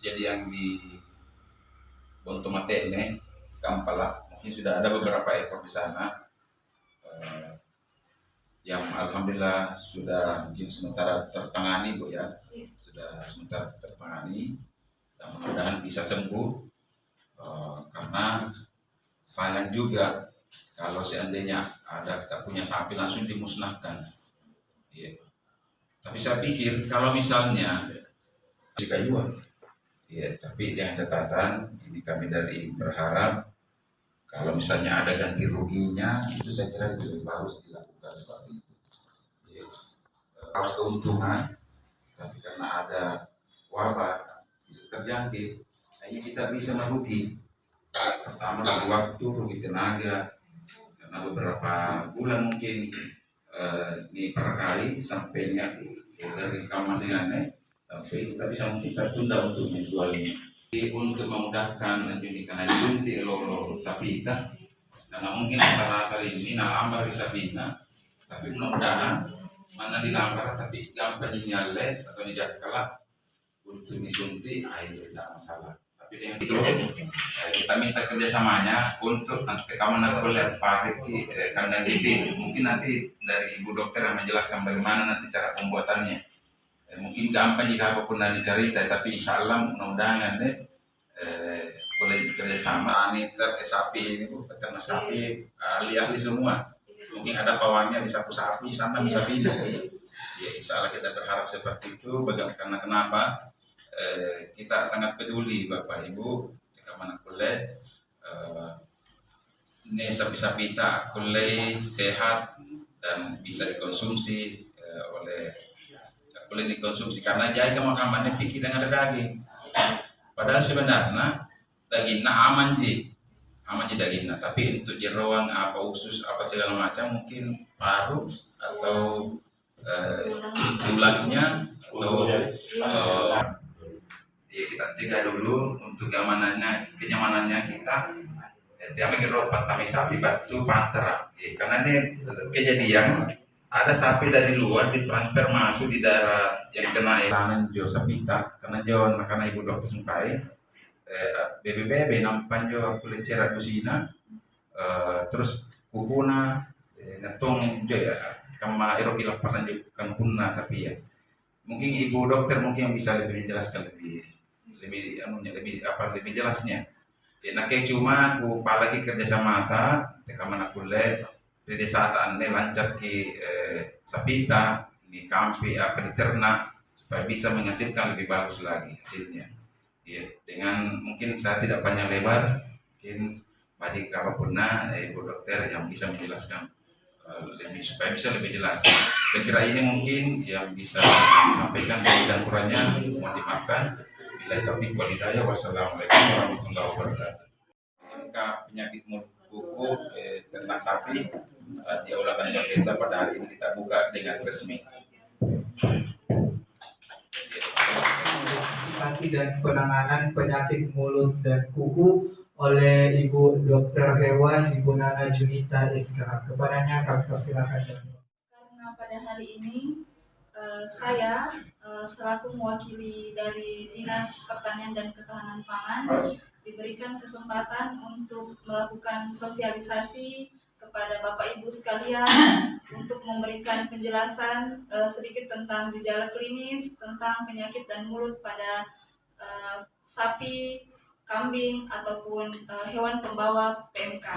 Kejadian di Bontomate ini, Kampala, mungkin sudah ada beberapa ekor di sana yang alhamdulillah sudah mungkin sementara tertangani Bu ya, sudah sementara tertangani dan mudah-mudahan bisa sembuh karena sayang juga kalau seandainya ada kita punya sapi langsung dimusnahkan. Ya. Tapi saya pikir kalau misalnya di kayuan, ya, tapi dengan catatan ini kami dari berharap kalau misalnya ada ganti ruginya itu saya kira itu lebih bagus dilakukan seperti itu. Ya, harus keuntungan, tapi karena ada wabah bisa terjangkit, hanya kita bisa merugi. Pertama rugi waktu, rugi tenaga, karena beberapa bulan mungkin di perkali sampainya dari kamasingane sampai kita bisa mungkin tertunda untuk menjualnya. Jadi untuk memudahkan ini karena disuntik lolo sapita karena mungkin rata-rata ini nalambar di sapina, tapi mudah-mudahan mana dilambar tapi gampang dinyale atau dijakala untuk disuntik, itu tidak masalah. Tapi dengan itu kita minta kerjasamanya untuk nanti kamu boleh pakai di kandang bibit. Mungkin nanti dari ibu dokter yang menjelaskan bagaimana nanti cara pembuatannya. Mungkin gampang jika apapun yang dicerita, tapi insya Allah mudah-mudahan boleh bekerja sama. Aniter sapi ini Bu, peternak sapi ahli-ahli semua. Mungkin ada pawangnya bisa sapi sama bisa bina. Ya, insya Allah kita berharap seperti itu. Karena kenapa? Kita sangat peduli Bapak Ibu jika mana kuliah ini sapi-sapi tak kuliah sehat dan bisa dikonsumsi oleh boleh dikonsumsi karena jaga makamannya pikir dengan ada daging. Padahal sebenarnya dagingnya aman dagingnya, tapi untuk jeroan apa usus apa segala macam mungkin paru atau tulangnya atau ya kita cegah dulu untuk kenyamanannya kita. Tiap geropat kami sapi batu pantera, karena ini kejadian ada sapi dari luar ditransfer masuk di daerah yang kena tangan jo sapita karena jo karena ibu dokter sungkai BBB nampan jo kulit cerah kusina terus kukuna netong jo ya kama erok ilapasan jo kan punna sapi ya. Mungkin ibu dokter mungkin yang bisa lebih menjelaskan lebih jelasnya. Ya, nah kayak cuma aku apalagi kerja sama mata, teka mana kuliah di saat ane lancar ke sapita, di kampi apa di ternak supaya bisa menghasilkan lebih bagus lagi hasilnya. Ya, dengan mungkin saya tidak panjang lebar, mungkin bagi apapun ibu dokter yang bisa menjelaskan lebih supaya bisa lebih jelas. Saya kira ini mungkin yang bisa disampaikan dan kurangnya mohon dimaafkan. Bila taufiq wal hidayah, wassalamualaikum warahmatullahi wabarakatuh. MK penyakit mulut kuku ternak sapi di Aula Kantor Desa pada hari ini kita buka dengan resmi. Identifikasi dan penanganan penyakit mulut dan kuku oleh Ibu Dokter Hewan Ibu Nana Junita SK. Kepadanya kami persilakan. Karena pada hari ini saya selaku mewakili dari Dinas Pertanian dan Ketahanan Pangan diberikan kesempatan untuk melakukan sosialisasi kepada Bapak Ibu sekalian untuk memberikan penjelasan sedikit tentang gejala klinis tentang penyakit dan mulut pada sapi, kambing ataupun hewan pembawa PMK.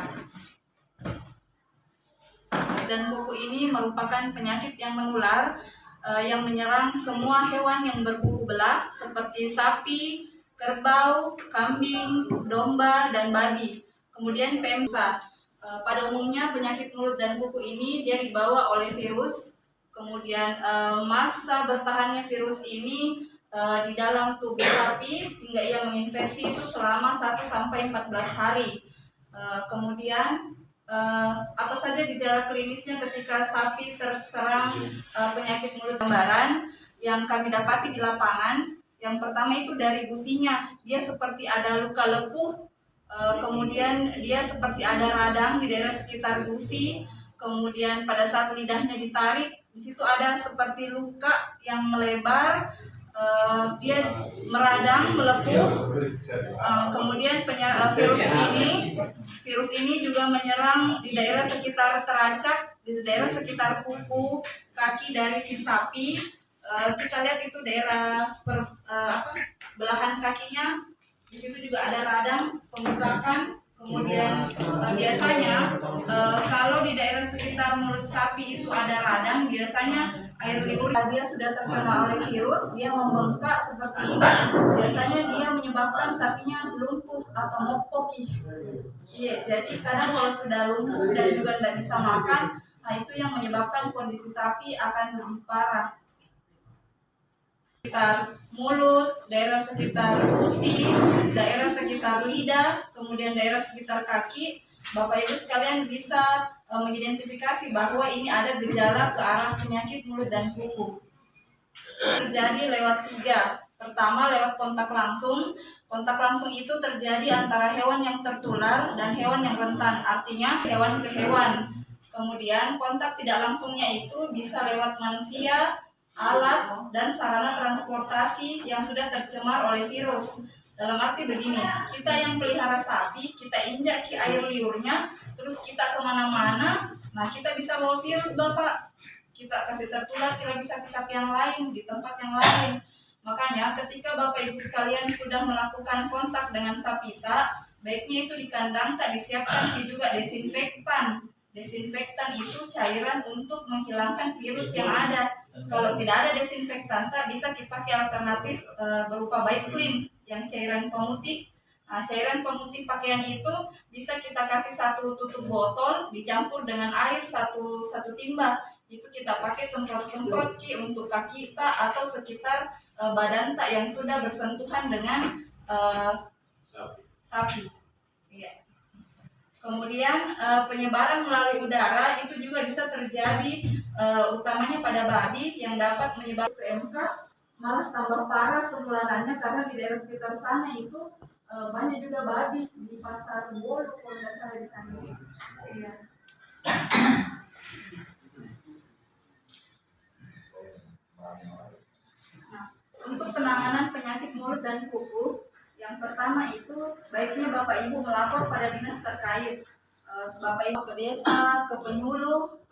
Dan kuku ini merupakan penyakit yang menular yang menyerang semua hewan yang berkuku belah seperti sapi, kerbau, kambing, domba, dan babi. Kemudian PMSA. Pada umumnya penyakit mulut dan kuku ini dia dibawa oleh virus. Kemudian masa bertahannya virus ini di dalam tubuh sapi hingga ia menginfeksi itu selama 1 sampai 14 hari. Kemudian apa saja gejala klinisnya ketika sapi terserang penyakit mulut gambaran yang kami dapati di lapangan. Yang pertama itu dari gusinya, dia seperti ada luka lepuh, kemudian dia seperti ada radang di daerah sekitar gusi, kemudian pada saat lidahnya ditarik, di situ ada seperti luka yang melebar, dia meradang, melepuh, kemudian virus ini juga menyerang di daerah sekitar teracak, di daerah sekitar kuku, kaki dari si sapi. Kita lihat itu daerah belahan kakinya, di situ juga ada radang, pembengkakan. Kemudian biasanya kalau di daerah sekitar mulut sapi itu ada radang, biasanya air liur dia sudah terkena oleh virus, dia membengkak seperti ini. Biasanya dia menyebabkan sapinya lumpuh atau mopoki. Iya, jadi kadang kalau sudah lumpuh dan juga tidak bisa makan, nah itu yang menyebabkan kondisi sapi akan lebih parah. Sekitar mulut, daerah sekitar gusi, daerah sekitar lidah, kemudian daerah sekitar kaki, Bapak Ibu sekalian bisa mengidentifikasi bahwa ini ada gejala ke arah penyakit mulut dan kuku. Terjadi lewat 3. Pertama, lewat kontak langsung. Kontak langsung itu terjadi antara hewan yang tertular dan hewan yang rentan, artinya hewan ke hewan. Kemudian kontak tidak langsungnya itu bisa lewat manusia, alat, dan sarana transportasi yang sudah tercemar oleh virus. Dalam arti begini, kita yang pelihara sapi, kita injak ke air liurnya, terus kita kemana-mana, nah kita bisa bawa virus Bapak. Kita kasih tertular ke sapi-sapi yang lain, di tempat yang lain. Makanya ketika Bapak Ibu sekalian sudah melakukan kontak dengan sapi tak, baiknya itu di kandang tak disiapkan juga desinfektan. Desinfektan itu cairan untuk menghilangkan virus yang ada. Kalau tidak ada desinfektan, tak bisa kita pakai alternatif berupa bike clean yang cairan pemutih. Nah, cairan pemutih pakaian itu bisa kita kasih 1 tutup botol dicampur dengan air 1 timba. Itu kita pakai semprot-semprot untuk kaki tak atau sekitar badan tak yang sudah bersentuhan dengan sapi. Iya. Kemudian penyebaran melalui udara itu juga bisa terjadi utamanya pada babi yang dapat menyebabkan PMK, malah tambah parah penularannya karena di daerah sekitar sana itu banyak juga babi di pasar Wol kalau nggak salah di sana. Iya. Nah, untuk penanganan penyakit mulut dan kuku, yang pertama itu baiknya Bapak Ibu melapor pada dinas terkait. Bapak Ibu ke desa, ke penyuluh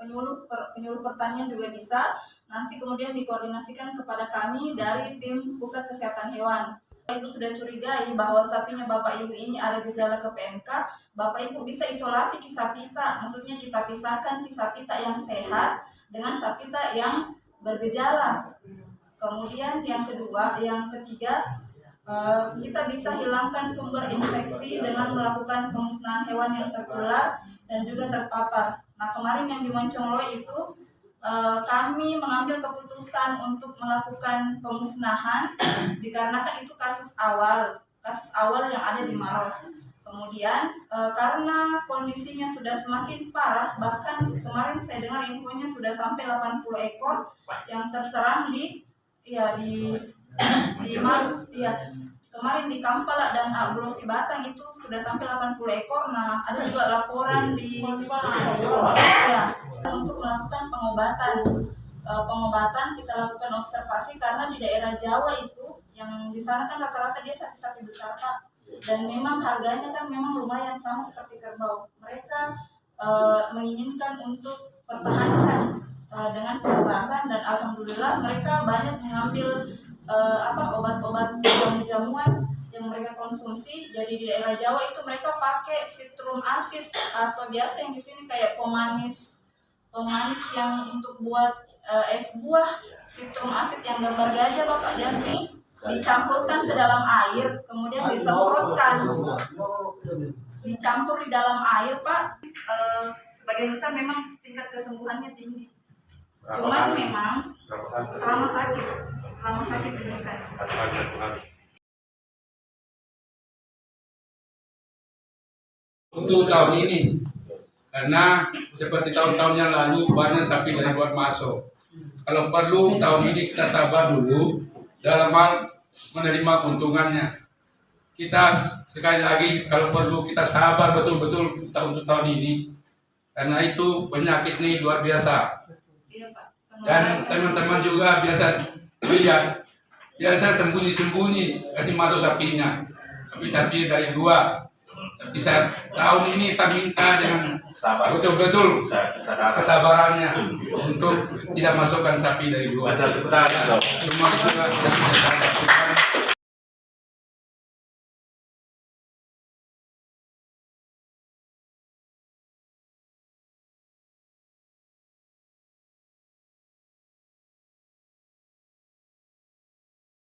pertanian juga bisa. Nanti kemudian dikoordinasikan kepada kami dari tim pusat kesehatan hewan. Bapak Ibu sudah curigai bahwa sapinya Bapak Ibu ini ada gejala ke PMK, Bapak Ibu bisa isolasi ki sapita. Maksudnya kita pisahkan ki sapita yang sehat dengan sapita yang bergejala. Kemudian yang ketiga, kita bisa hilangkan sumber infeksi dengan melakukan pemusnahan hewan yang tertular dan juga terpapar. Nah, kemarin yang di Moncongloe itu kami mengambil keputusan untuk melakukan pemusnahan dikarenakan itu kasus awal yang ada di Maros. Kemudian karena kondisinya sudah semakin parah, bahkan kemarin saya dengar infonya sudah sampai 80 ekor yang terserang kemarin di Kampala dan Aglosi Batang itu sudah sampai 80 ekor. Nah, ada juga laporan untuk melakukan pengobatan kita lakukan observasi karena di daerah Jawa itu yang di sana kan rata-rata dia sapi-sapi besar Pak, dan memang harganya kan memang lumayan sama seperti kerbau. Mereka menginginkan untuk pertahankan dengan pengobatan dan alhamdulillah mereka banyak mengambil obat-obat jamuan yang mereka konsumsi. Jadi di daerah Jawa itu mereka pakai citrum acid atau biasa yang di sini kayak pemanis yang untuk buat es buah, citrum acid yang gambar gajah Bapak Janti. dicampurkan ke dalam air, kemudian disemprotkan, dicampur di dalam air, Pak. Sebagian besar memang tingkat kesembuhannya tinggi. Cuman memang selama sakit diberikan. Untuk tahun ini, karena seperti tahun-tahun yang lalu banyak sapi dari luar masuk. Kalau perlu tahun ini kita sabar dulu dalam hal menerima keuntungannya. Kita sekali lagi kalau perlu kita sabar betul-betul untuk tahun ini, karena itu penyakit ini luar biasa. Iya, Pak. Dan teman-teman juga biasa lihat, biasa sembunyi-sembunyi kasih masuk sapinya, tapi sapi dari luar. Tapi tahun ini saya minta dengan betul-betul kesabarannya untuk tidak masukkan sapi dari luar. Semua juga yang bisa saya lakukan